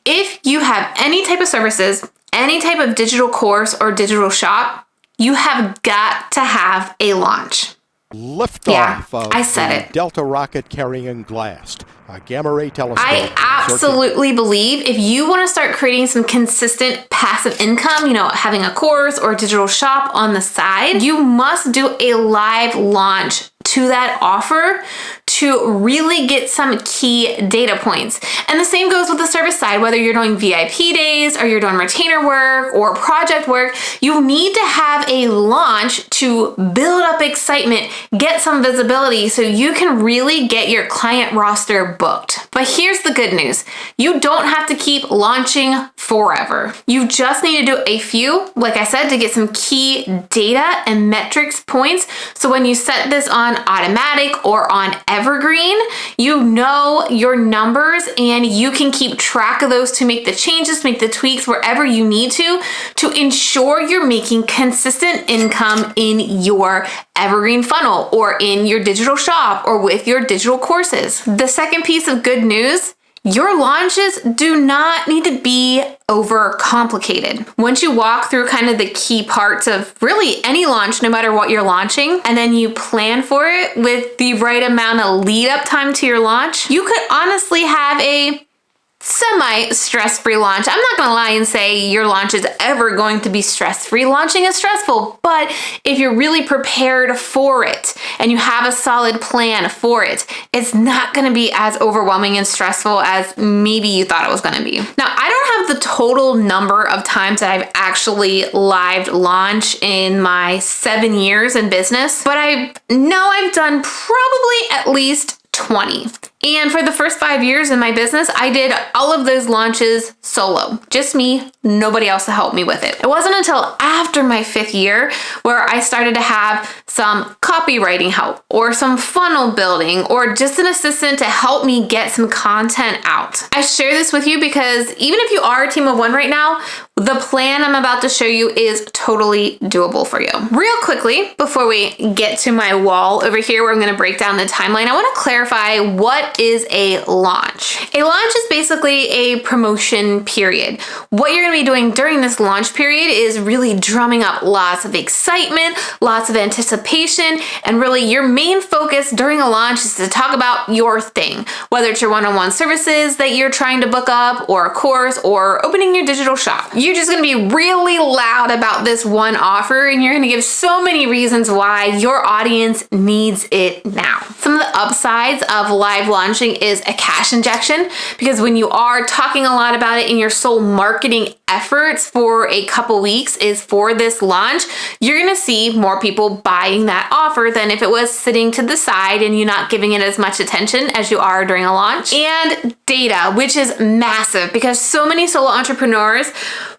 if you have any type of services, any type of digital course or digital shop, you have got to have a launch. Liftoff of I said the it. Delta rocket carrying GLAST, a gamma ray telescope. I absolutely believe if you want to start creating some consistent passive income, having a course or a digital shop on the side, you must do a live launch to that offer to really get some key data points. And the same goes with the service side, whether you're doing VIP days or you're doing retainer work or project work, you need to have a launch to build up excitement, get some visibility so you can really get your client roster booked. But here's the good news. You don't have to keep launching forever. You just need to do a few, like I said, to get some key data and metrics points. So when you set this on automatic or on evergreen, you know your numbers and you can keep track of those to make the changes, make the tweaks wherever you need to ensure you're making consistent income in your evergreen funnel or in your digital shop or with your digital courses. The second piece of good news, your launches do not need to be overcomplicated. Once you walk through kind of the key parts of really any launch, no matter what you're launching, and then you plan for it with the right amount of lead up time to your launch, you could honestly have a semi-stress-free launch. I'm not gonna lie and say your launch is ever going to be stress-free. Launching is stressful, but if you're really prepared for it and you have a solid plan for it, it's not gonna be as overwhelming and stressful as maybe you thought it was gonna be. Now, I don't have the total number of times that I've actually live launched in my 7 years in business, but I know I've done probably at least 20. And for the first 5 years in my business, I did all of those launches solo. Just me, nobody else to help me with it. It wasn't until after my 5th year where I started to have some copywriting help or some funnel building or just an assistant to help me get some content out. I share this with you because even if you are a team of one right now, the plan I'm about to show you is totally doable for you. Real quickly, before we get to my wall over here where I'm gonna break down the timeline, I wanna clarify what is a launch. A launch is basically a promotion period. What you're gonna be doing during this launch period is really drumming up lots of excitement, lots of anticipation, and really your main focus during a launch is to talk about your thing, whether it's your one-on-one services that you're trying to book up or a course or opening your digital shop. You're just gonna be really loud about this one offer and you're gonna give so many reasons why your audience needs it now. Some of the upsides of live launching is a cash injection, because when you are talking a lot about it and your sole marketing efforts for a couple weeks is for this launch, you're gonna see more people buying that offer than if it was sitting to the side and you're not giving it as much attention as you are during a launch. And data, which is massive because so many solo entrepreneurs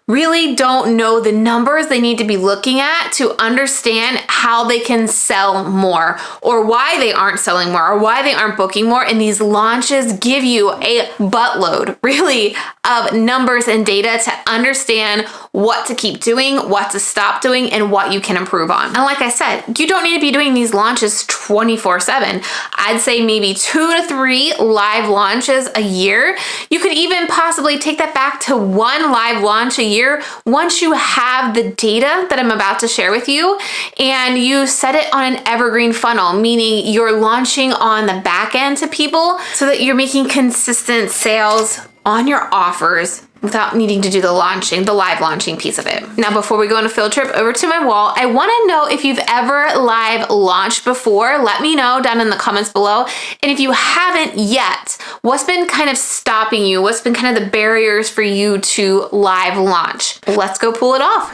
really don't know the numbers they need to be looking at to understand how they can sell more or why they aren't selling more or why they aren't booking more. And these launches give you a buttload really of numbers and data to understand what to keep doing, what to stop doing, and what you can improve on. And like I said, you don't need to be doing these launches 24/7. I'd say maybe 2 to 3 live launches a year. You could even possibly take that back to 1 live launch a year once you have the data that I'm about to share with you and you set it on an evergreen funnel, meaning you're launching on the back end to people so that you're making consistent sales on your offers without needing to do the live launching piece of it. Now, before we go on a field trip over to my wall, I wanna know if you've ever live launched before. Let me know down in the comments below. And if you haven't yet, what's been kind of stopping you? What's been kind of the barriers for you to live launch? Let's go pull it off.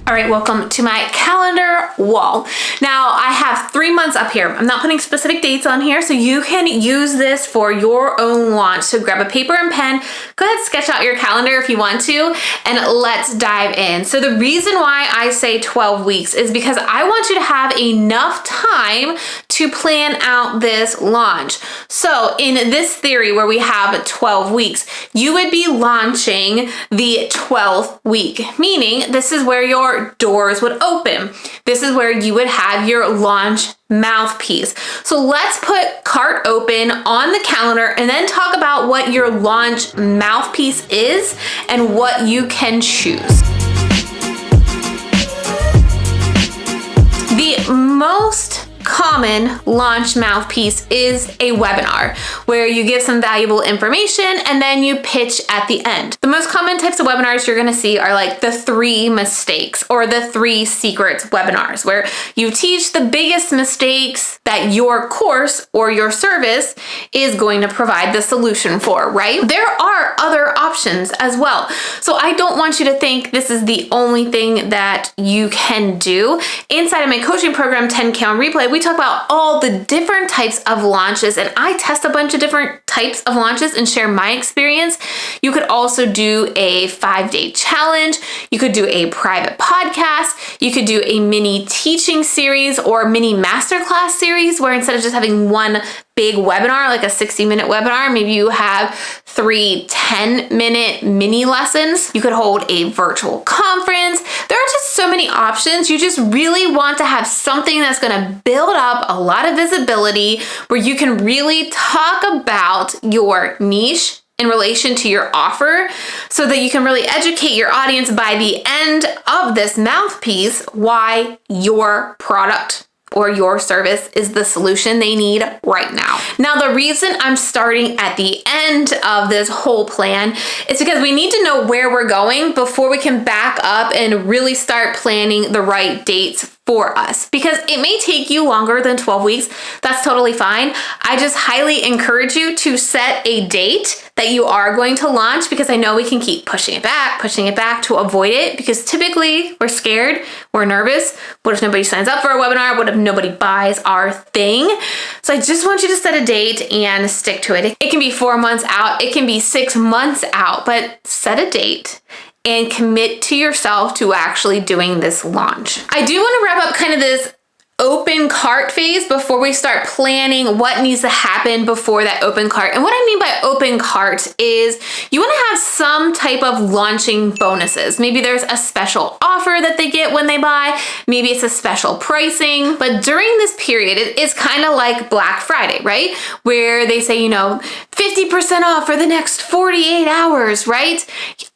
All right, welcome to my calendar wall. Now, I have 3 months up here. I'm not putting specific dates on here, so you can use this for your own launch. So grab a paper and pen, go ahead and sketch out your calendar if you want to, and let's dive in. So the reason why I say 12 weeks is because I want you to have enough time to plan out this launch. So in this theory where we have 12 weeks, you would be launching the 12th week, meaning this is where your your doors would open. This is where you would have your launch mouthpiece. So let's put cart open on the calendar and then talk about what your launch mouthpiece is and what you can choose. The most common launch mouthpiece is a webinar where you give some valuable information and then you pitch at the end. The most common types of webinars you're going to see are like the 3 mistakes or the 3 secrets webinars, where you teach the biggest mistakes that your course or your service is going to provide the solution for, right? There are other options as well. So I don't want you to think this is the only thing that you can do. Inside of my coaching program, 10K on Replay, we talk about all the different types of launches, and I test a bunch of different types of launches and share my experience. You could also do a 5-day challenge. You could do a private podcast. You could do a mini teaching series or mini masterclass series where instead of just having one big webinar, like a 60-minute webinar, maybe you have 3 10-minute mini lessons. You could hold a virtual conference. There are just so many options. You just really want to have something that's going to build up a lot of visibility where you can really talk about your niche in relation to your offer so that you can really educate your audience by the end of this mouthpiece why your product or your service is the solution they need right now. Now, the reason I'm starting at the end of this whole plan is because we need to know where we're going before we can back up and really start planning the right dates for us, because it may take you longer than 12 weeks. That's totally fine. I just highly encourage you to set a date that you are going to launch, because I know we can keep pushing it back to avoid it, because typically we're scared, we're nervous. What if nobody signs up for a webinar? What if nobody buys our thing? So I just want you to set a date and stick to it. It can be 4 months out, it can be 6 months out, but set a date and commit to yourself to actually doing this launch. I do want to wrap up kind of this open cart phase before we start planning what needs to happen before that open cart. And what I mean by open cart is you want to have some type of launching bonuses. Maybe there's a special offer that they get when they buy. Maybe it's a special pricing. But during this period, it's kind of like Black Friday, right? Where they say, 50% off for the next 48 hours, right?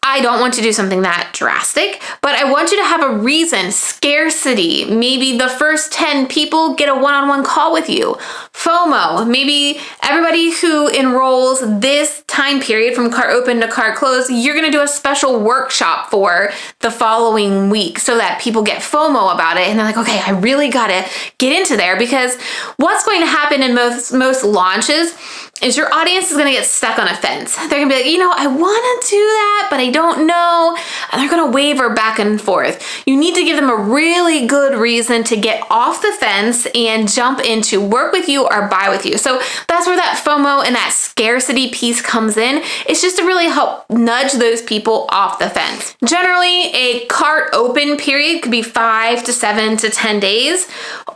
I don't want to do something that drastic, but I want you to have a reason, scarcity. Maybe the first 10 people get a one-on-one call with you. FOMO, maybe everybody who enrolls this time period from cart open to cart close, you're gonna do a special workshop for the following week so that people get FOMO about it and they're like, okay, I really gotta get into there, because what's going to happen in most launches is your audience is gonna get stuck on a fence. They're gonna be like, I wanna do that, but I don't know. And they're gonna waver back and forth. You need to give them a really good reason to get off the fence and jump into work with you or buy with you. So that's where that FOMO and that scarcity piece comes in. It's just to really help nudge those people off the fence. Generally, a cart open period could be 5 to 7 to 10 days.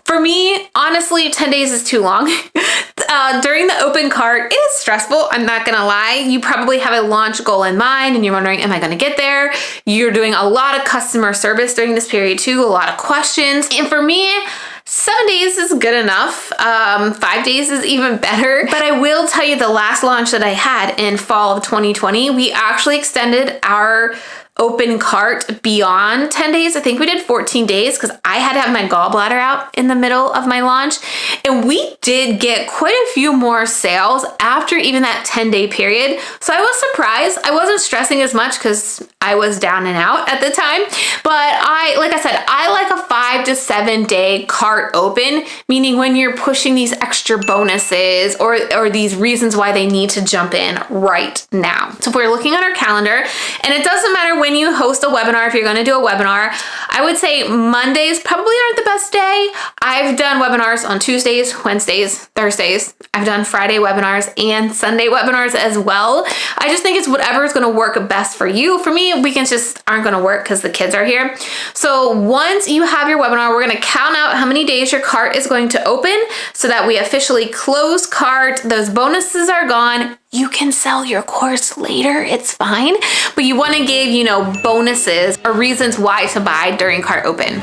For me, honestly, 10 days is too long. During the open cart, it is stressful. I'm not gonna lie. You probably have a launch goal in mind and you're wondering, am I gonna get there? You're doing a lot of customer service during this period too, a lot of questions. And for me, 7 days is good enough. 5 days is even better. But I will tell you, the last launch that I had in fall of 2020, we actually extended our open cart beyond 10 days. I think we did 14 days because I had to have my gallbladder out in the middle of my launch. And we did get quite a few more sales after even that 10-day period. So I was surprised. I wasn't stressing as much because I was down and out at the time. But like I said, I like a 5 to 7 day cart open, meaning when you're pushing these extra bonuses or these reasons why they need to jump in right now. So if we're looking at our calendar, and it doesn't matter when you host a webinar, if you're going to do a webinar, I would say Mondays probably aren't the best day. I've done webinars on Tuesdays, Wednesdays, Thursdays. I've done Friday webinars and Sunday webinars as well. I just think it's whatever is going to work best for you. For me, weekends just aren't going to work because the kids are here. So once you have your webinar, we're going to count out how many days your cart is going to open so that we officially close cart. Those bonuses are gone. You can sell your course later, it's fine. But you want to give, bonuses or reasons why to buy during cart open.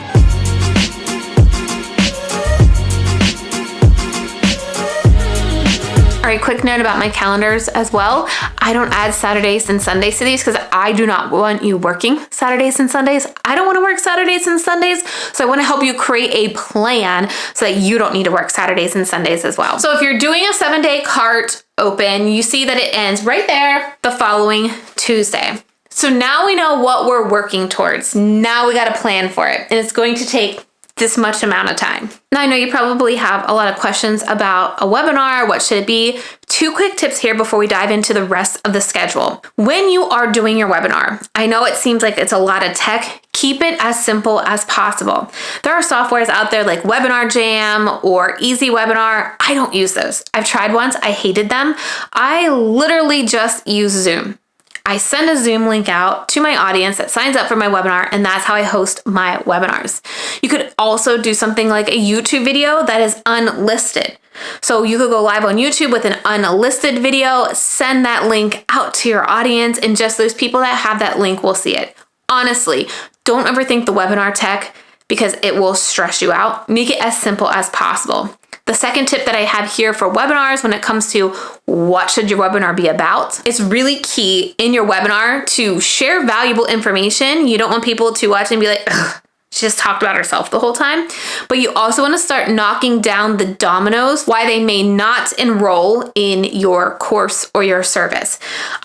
All right, quick note about my calendars as well. I don't add Saturdays and Sundays to these because I do not want you working Saturdays and Sundays. I don't want to work Saturdays and Sundays. So I want to help you create a plan so that you don't need to work Saturdays and Sundays as well. So if you're doing a 7-day cart open, you see that it ends right there the following Tuesday. So now we know what we're working towards. Now we got a plan for it. And it's going to take this much amount of time. Now I know you probably have a lot of questions about a webinar. What should it be? 2 quick tips here before we dive into the rest of the schedule. When you are doing your webinar, I know it seems like it's a lot of tech. Keep it as simple as possible. There are softwares out there like Webinar Jam or Easy Webinar. I don't use those. I've tried once. I hated them. I literally just use Zoom. I send a Zoom link out to my audience that signs up for my webinar, and that's how I host my webinars. You could also do something like a YouTube video that is unlisted. So you could go live on YouTube with an unlisted video, send that link out to your audience, and just those people that have that link will see it. Honestly, don't overthink the webinar tech because it will stress you out. Make it as simple as possible. The second tip that I have here for webinars when it comes to what should your webinar be about, it's really key in your webinar to share valuable information. You don't want people to watch and be like, ugh, she just talked about herself the whole time. But you also want to start knocking down the dominoes why they may not enroll in your course or your service.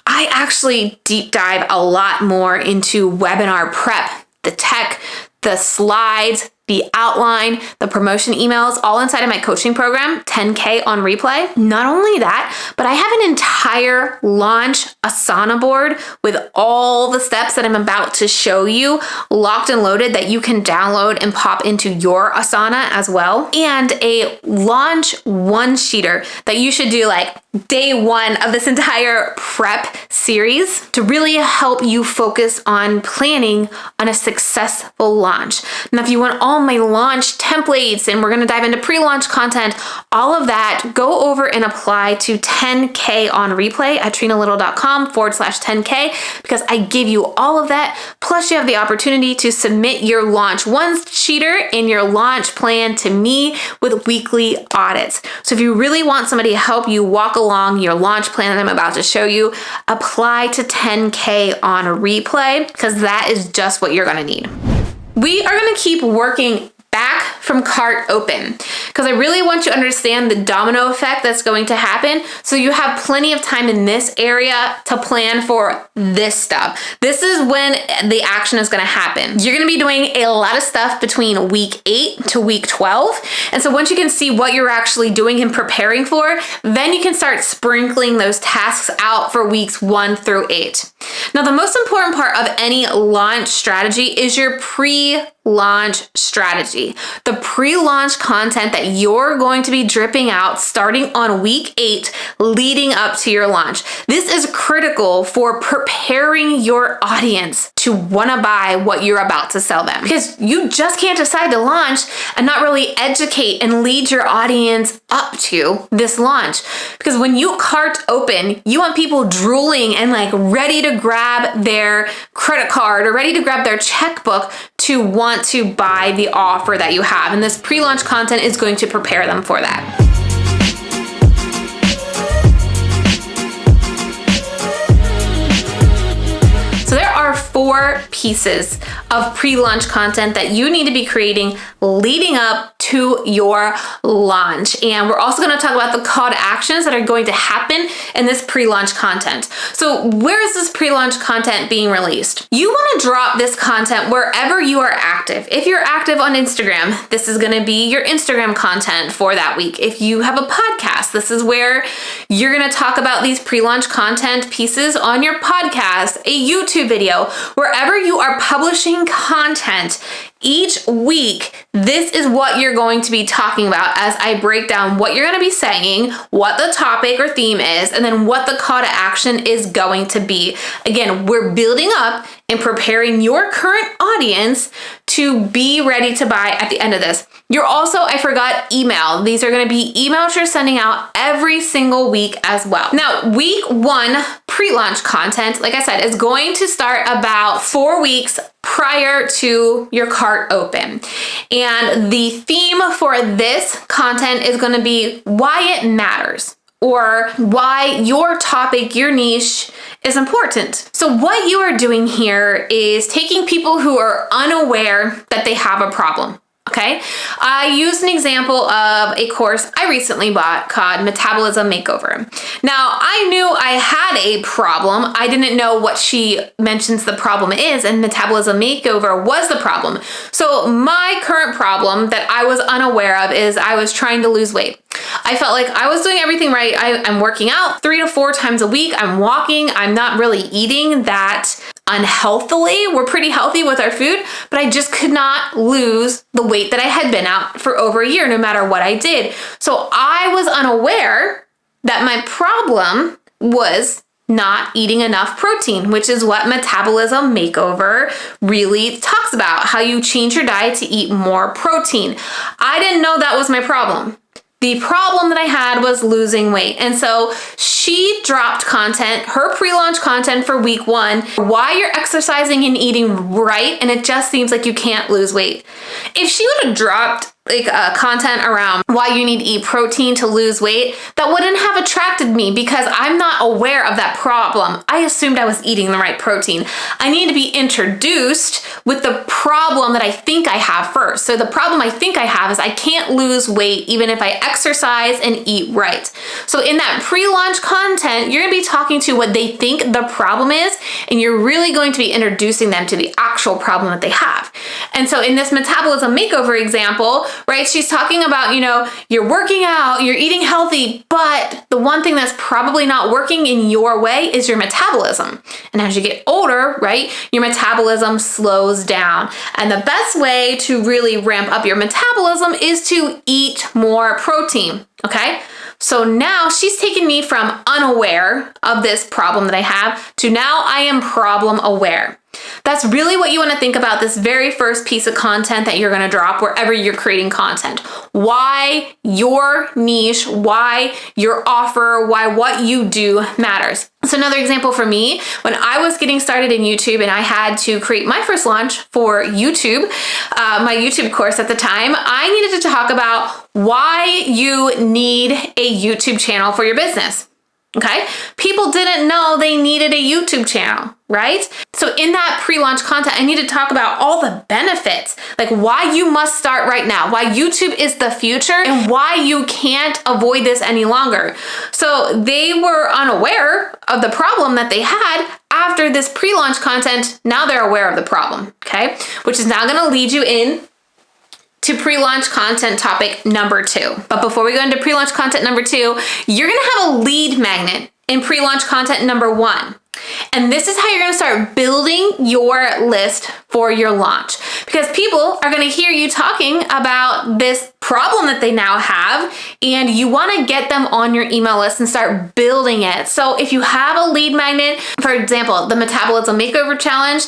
I actually deep dive a lot more into webinar prep, the tech, the slides, the outline, the promotion emails, all inside of my coaching program, 10K on replay. Not only that, but I have an entire launch Asana board with all the steps that I'm about to show you locked and loaded that you can download and pop into your Asana as well. And a launch one-sheeter that you should do like day 1 of this entire prep series to really help you focus on planning on a successful launch. Now, if you want all my launch templates, and we're going to dive into pre-launch content, all of that, go over and apply to 10K on replay at trenalittle.com/10K, because I give you all of that. Plus you have the opportunity to submit your launch one-sheeter and your launch plan to me with weekly audits. So if you really want somebody to help you walk along your launch plan that I'm about to show you, apply to 10K on replay, because that is just what you're going to need. We are going to keep working back from cart open because I really want you to understand the domino effect that's going to happen, so you have plenty of time in this area to plan for this stuff. This is when the action is going to happen. You're going to be doing a lot of stuff between week 8 to week 12. And so once you can see what you're actually doing and preparing for, then you can start sprinkling those tasks out for weeks 1 through 8. Now, the most important part of any launch strategy is your pre-launch strategy. The pre-launch content that you're going to be dripping out starting on week 8 leading up to your launch. This is critical for preparing your audience to want to buy what you're about to sell them, because you just can't decide to launch and not really educate and lead your audience up to this launch. Because when you cart open, you want people drooling and like ready to grab their credit card or ready to grab their checkbook to want to buy the offer that you have. And this pre-launch content is going to prepare them for that. So there are 4 pieces of pre-launch content that you need to be creating leading up to your launch. And we're also going to talk about the call to actions that are going to happen in this pre-launch content. So where is this pre-launch content being released? You want to drop this content wherever you are active. If you're active on Instagram, this is going to be your Instagram content for that week. If you have a podcast, this is where you're going to talk about these pre-launch content pieces on your podcast, a YouTube video, wherever you are publishing content. Each week, this is what you're going to be talking about as I break down what you're going to be saying, what the topic or theme is, and then what the call to action is going to be. Again, we're building up and preparing your current audience to be ready to buy at the end of this. You're also, I forgot, email. These are going to be emails you're sending out every single week as well. Now, week 1 pre-launch content, like I said, is going to start about 4 weeks prior to your cart open. And the theme for this content is going to be why it matters, or why your topic, your niche is important. So what you are doing here is taking people who are unaware that they have a problem. Okay, I used an example of a course I recently bought called Metabolism Makeover. Now, I knew I had a problem. I didn't know what she mentions the problem is, and Metabolism Makeover was the problem. So my current problem that I was unaware of is I was trying to lose weight. I felt like I was doing everything right. I'm working out 3 to 4 times a week. I'm walking. I'm not really eating that unhealthily. We're pretty healthy with our food, but I just could not lose the weight that I had been at for over a year, no matter what I did. So I was unaware that my problem was not eating enough protein, which is what Metabolism Makeover really talks about, how you change your diet to eat more protein. I didn't know that was my problem. The problem that I had was losing weight. And so she dropped content, her pre-launch content for week 1, why you're exercising and eating right, and it just seems like you can't lose weight. If she would have dropped content around why you need to eat protein to lose weight, that wouldn't have attracted me because I'm not aware of that problem. I assumed I was eating the right protein. I need to be introduced with the problem that I think I have first. So the problem I think I have is I can't lose weight even if I exercise and eat right. So in that pre-launch content, you're gonna be talking to what they think the problem is, and you're really going to be introducing them to the actual problem that they have. And so in this Metabolism Makeover example, right, she's talking about, you're working out, you're eating healthy, but the one thing that's probably not working in your way is your metabolism. And as you get older, right, your metabolism slows down. And the best way to really ramp up your metabolism is to eat more protein, okay? So now she's taken me from unaware of this problem that I have to now I am problem aware. That's really what you want to think about this very first piece of content that you're going to drop wherever you're creating content. Why your niche, why your offer, why what you do matters. So another example for me, when I was getting started in YouTube and I had to create my first launch for YouTube, my YouTube course at the time, I needed to talk about why you need a YouTube channel for your business. Okay? People didn't know they needed a YouTube channel, right? So in that pre-launch content, I need to talk about all the benefits, like why you must start right now, why YouTube is the future, and why you can't avoid this any longer. So they were unaware of the problem that they had. After this pre-launch content, now they're aware of the problem, okay? Which is now gonna lead you in to pre-launch content topic number 2. But before we go into pre-launch content number 2, you're gonna have a lead magnet in pre-launch content number 1. And this is how you're gonna start building your list for your launch. Because people are gonna hear you talking about this problem that they now have, and you wanna get them on your email list and start building it. So if you have a lead magnet, for example, the Metabolism Makeover Challenge,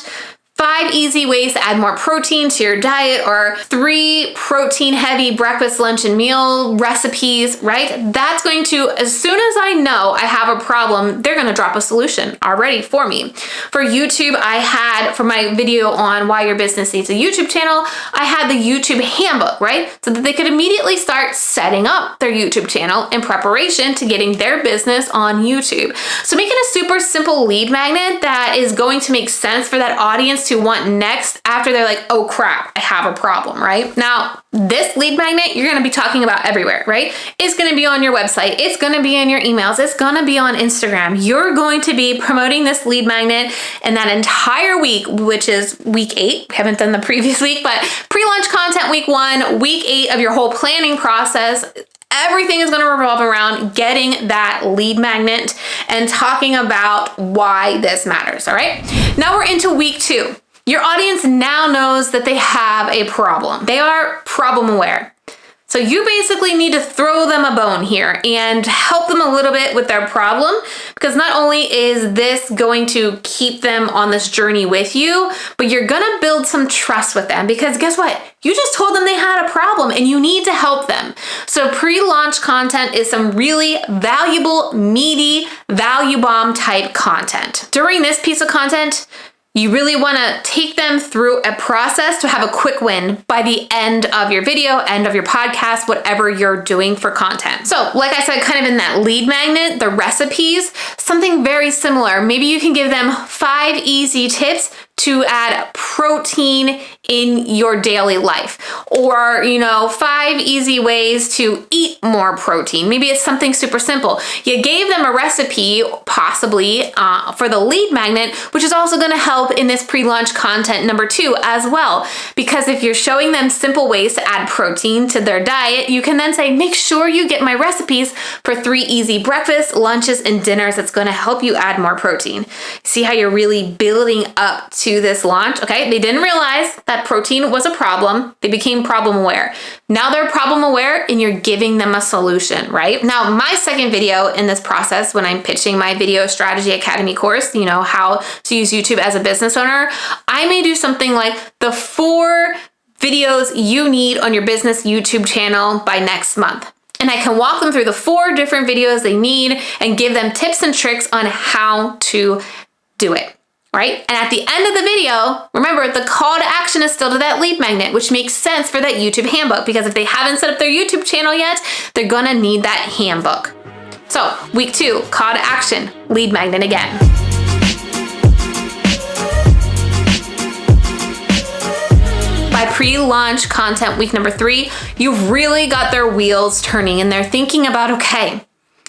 5 easy ways to add more protein to your diet, or 3 protein-heavy breakfast, lunch, and meal recipes, right? That's going to, as soon as I know I have a problem, they're gonna drop a solution already for me. For YouTube, I had, for my video on why your business needs a YouTube channel, I had the YouTube handbook, right? So that they could immediately start setting up their YouTube channel in preparation to getting their business on YouTube. So make it a super simple lead magnet that is going to make sense for that audience to want next after they're like, oh crap, I have a problem, right? Now, this lead magnet, you're gonna be talking about everywhere, right? It's gonna be on your website, it's gonna be in your emails, it's gonna be on Instagram. You're going to be promoting this lead magnet and that entire week, which is week 8. We haven't done the previous week, but pre-launch content week 1, week 8 of your whole planning process. Everything is going to revolve around getting that lead magnet and talking about why this matters, all right? Now we're into week 2. Your audience now knows that they have a problem. They are problem aware. So you basically need to throw them a bone here and help them a little bit with their problem, because not only is this going to keep them on this journey with you, but you're gonna build some trust with them, because guess what? You just told them they had a problem and you need to help them. So pre-launch content is some really valuable, meaty, value bomb type content. During this piece of content, you really want to take them through a process to have a quick win by the end of your video, end of your podcast, whatever you're doing for content. So like I said, kind of in that lead magnet, the recipes, something very similar. Maybe you can give them 5 easy tips to add protein in your daily life, or 5 easy ways to eat more protein. Maybe it's something super simple. You gave them a recipe possibly for the lead magnet, which is also going to help in this pre-launch content number 2 as well, because if you're showing them simple ways to add protein to their diet, you can then say, make sure you get my recipes for 3 easy breakfasts, lunches, and dinners. That's going to help you add more protein. See how you're really building up to this launch? Okay, they didn't realize that protein was a problem. They became problem aware. Now they're problem aware and you're giving them a solution, right? Now, my second video in this process, when I'm pitching my Video Strategy Academy course, how to use YouTube as a business owner, I may do something like the 4 videos you need on your business YouTube channel by next month. And I can walk them through the 4 different videos they need and give them tips and tricks on how to do it. Right? And at the end of the video, remember, the call to action is still to that lead magnet, which makes sense for that YouTube handbook, because if they haven't set up their YouTube channel yet, they're gonna need that handbook. So week 2, call to action, lead magnet again. By pre-launch content week number 3, you've really got their wheels turning and they're thinking about, okay,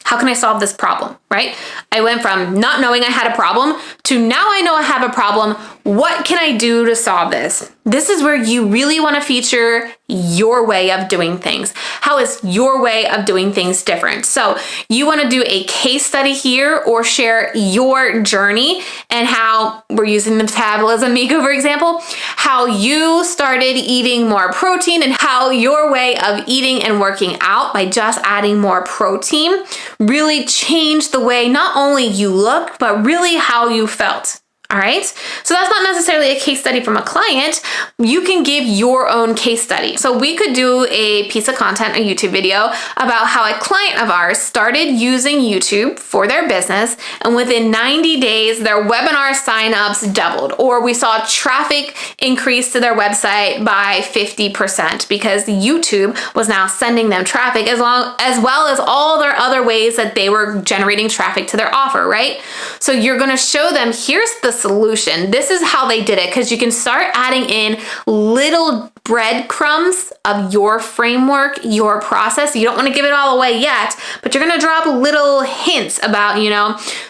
how can I solve this problem, right? I went from not knowing I had a problem to now I know I have a problem. What can I do to solve this? This is where you really want to feature your way of doing things. How is your way of doing things different? So you want to do a case study here or share your journey and how we're using the metabolism makeover example, how you started eating more protein and how your way of eating and working out by just adding more protein really changed the way not only you look, but really how you felt. All right. So that's not necessarily a case study from a client. You can give your own case study. So we could do a piece of content, a YouTube video about how a client of ours started using YouTube for their business. And within 90 days, their webinar signups doubled, or we saw traffic increase to their website by 50% because YouTube was now sending them traffic as well as all their other ways that they were generating traffic to their offer, right? So you're going to show them, here's the solution. This is how they did it, because you can start adding in little breadcrumbs of your framework, your process. You don't want to give it all away yet, but you're going to drop little hints about,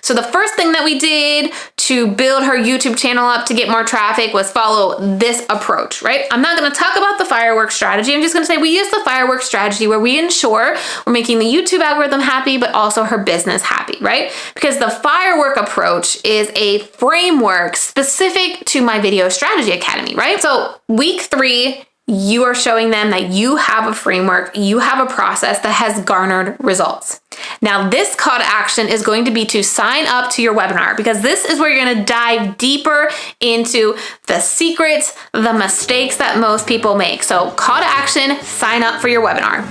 so the first thing that we did to build her YouTube channel up to get more traffic was follow this approach, right? I'm not going to talk about the fireworks strategy. I'm just going to say we use the fireworks strategy where we ensure we're making the YouTube algorithm happy, but also her business happy, right? Because the firework approach is a framework specific to my Video Strategy Academy, right? So week 3, you are showing them that you have a framework, you have a process that has garnered results. Now, this call to action is going to be to sign up to your webinar, because this is where you're going to dive deeper into the secrets, the mistakes that most people make. So call to action, sign up for your webinar.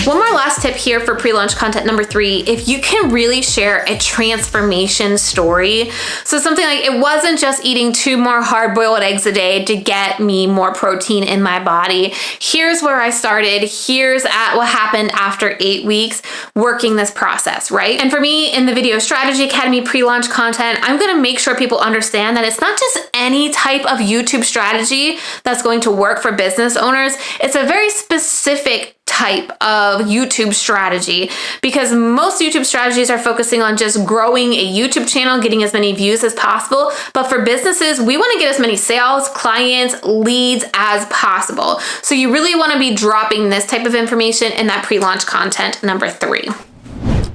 One more last tip here for pre-launch content number 3, if you can really share a transformation story. So something like, it wasn't just eating 2 more hard-boiled eggs a day to get me more protein in my body. Here's where I started. Here's what happened after 8 weeks working this process, right? And for me in the Video Strategy Academy pre-launch content, I'm going to make sure people understand that it's not just any type of YouTube strategy that's going to work for business owners. It's a very specific type of YouTube strategy, because most YouTube strategies are focusing on just growing a YouTube channel, getting as many views as possible. But for businesses, we want to get as many sales, clients, leads as possible. So you really want to be dropping this type of information in that pre-launch content number 3.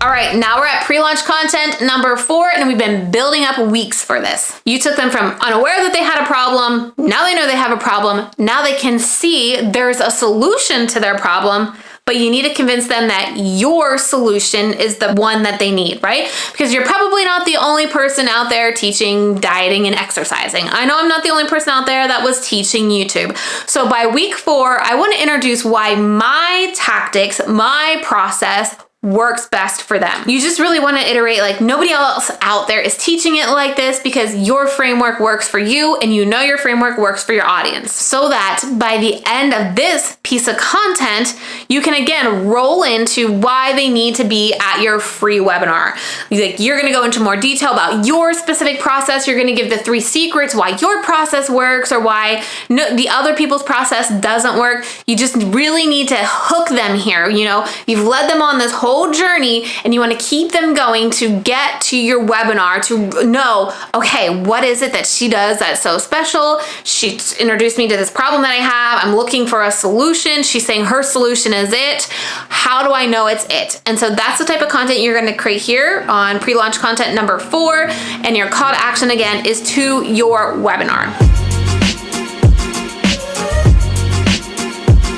All All right, now we're at pre-launch content number 4, and we've been building up weeks for this. You took them from unaware that they had a problem, now they know they have a problem, now they can see there's a solution to their problem, but you need to convince them that your solution is the one that they need, right? Because you're probably not the only person out there teaching dieting and exercising. I know I'm not the only person out there that was teaching YouTube. So by week 4, I want to introduce why my tactics, my process works best for them. You just really want to iterate like nobody else out there is teaching it like this, because your framework works for you and you know your framework works for your audience. So that by the end of this piece of content, you can again roll into why they need to be at your free webinar. Like, you're going to go into more detail about your specific process. You're going to give the 3 secrets why your process works or why the other people's process doesn't work. You just really need to hook them here. You know, you've led them on this whole journey and you want to keep them going to get to your webinar to know, okay, what is it that she does that's so special? She introduced me to this problem that I have. I'm looking for a solution. She's saying her solution is it. How do I know it's it? And so that's the type of content you're going to create here on pre-launch content number 4. And your call to action again is to your webinar.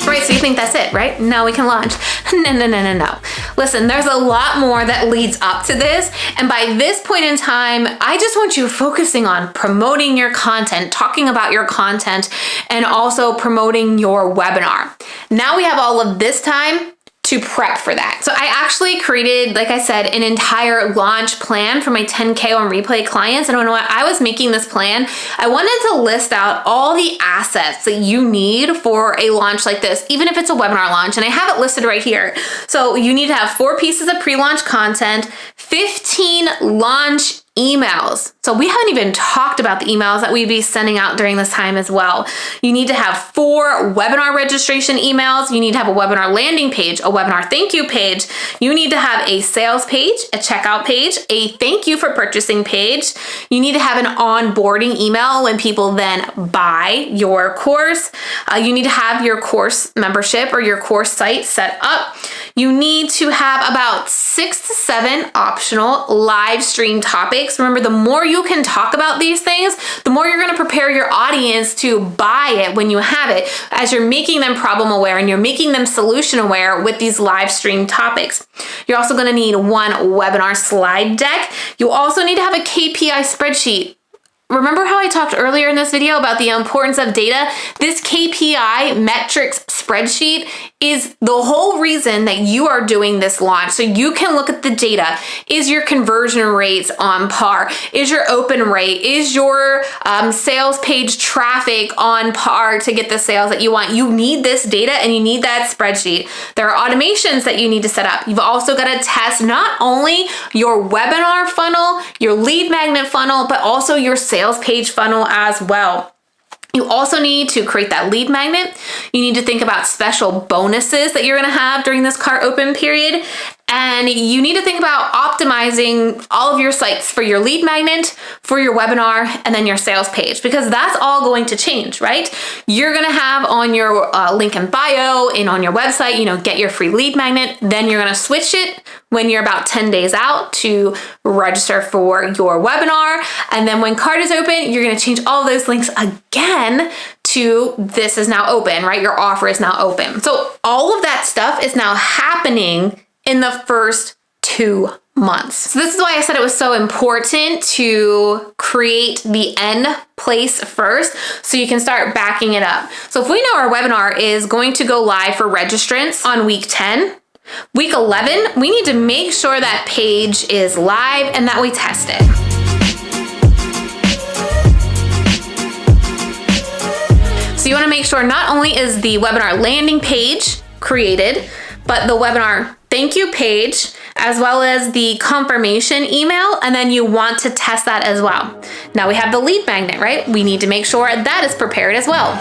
Right, so you think that's it, right? Now we can launch. No. Listen, there's a lot more that leads up to this. And by this point in time, I just want you focusing on promoting your content, talking about your content, and also promoting your webinar. Now we have all of this time to prep for that. So I actually created, like I said, an entire launch plan for my 10K on replay clients. And when I was making this plan, I wanted to list out all the assets that you need for a launch like this, even if it's a webinar launch. And I have it listed right here. So you need to have 4 pieces of pre-launch content, 15 launch emails. So we haven't even talked about the emails that we'd be sending out during this time as well. You need to have 4 webinar registration emails. You need to have a webinar landing page, a webinar thank you page. You need to have a sales page, a checkout page, a thank you for purchasing page. You need to have an onboarding email when people then buy your course. You need to have your course membership or your course site set up. You need to have about 6 to 7 optional live stream topics. Remember, the more you can talk about these things, the more you're going to prepare your audience to buy it when you have it, as you're making them problem aware and you're making them solution aware with these live stream topics. You're also going to need 1 webinar slide deck. You also need to have a KPI spreadsheet. Remember how I talked earlier in this video about the importance of data? This KPI metrics spreadsheet is the whole reason that you are doing this launch. So you can look at the data. Is your conversion rates on par? Is your open rate? Is your sales page traffic on par to get the sales that you want? You need this data and you need that spreadsheet. There are automations that you need to set up. You've also got to test not only your webinar funnel, your lead magnet funnel, but also your sales page funnel as well. You also need to create that lead magnet. You need to think about special bonuses that you're going to have during this cart open period. And you need to think about optimizing all of your sites for your lead magnet, for your webinar, and then your sales page, because that's all going to change, right? You're going to have on your link in bio and on your website, get your free lead magnet. Then you're going to switch it when you're about 10 days out to register for your webinar. And then when cart is open, you're going to change all of those links again to this is now open, right? Your offer is now open. So all of that stuff is now happening in the first 2 months. So this is why I said it was so important to create the end place first so you can start backing it up. So if we know our webinar is going to go live for registrants on week 10, week 11, we need to make sure that page is live and that we test it. So you want to make sure not only is the webinar landing page created, but the webinar thank you page, as well as the confirmation email, and then you want to test that as well. Now we have the lead magnet, right? We need to make sure that is prepared as well.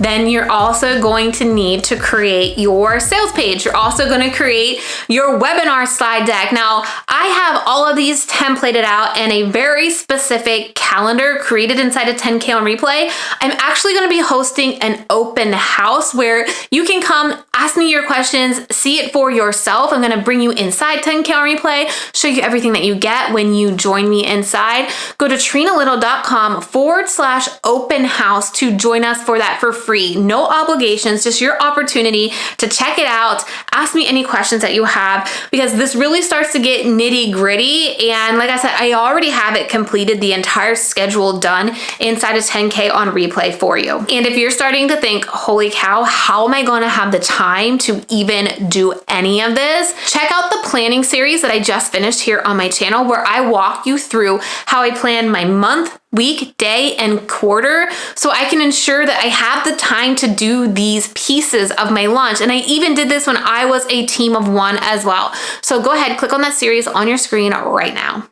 then you're also going to need to create your sales page. You're also going to create your webinar slide deck. Now, I have all of these templated out in a very specific calendar created inside of 10K on Replay. I'm actually going to be hosting an open house where you can come ask me your questions, see it for yourself. I'm going to bring you inside 10K on Replay, show you everything that you get when you join me inside. Go to trenalittle.com/open house to join us for that for free. No obligations, just your opportunity to check it out. Ask me any questions that you have, because this really starts to get nitty gritty. And like I said, I already have it completed, the entire schedule done inside of 10K on Replay for you. And if you're starting to think, holy cow, how am I going to have the time to even do any of this? Check out the planning series that I just finished here on my channel, where I walk you through how I plan my month, week, day, and quarter, so I can ensure that I have the time to do these pieces of my launch. And I even did this when I was a team of one as well. So go ahead, click on that series on your screen right now.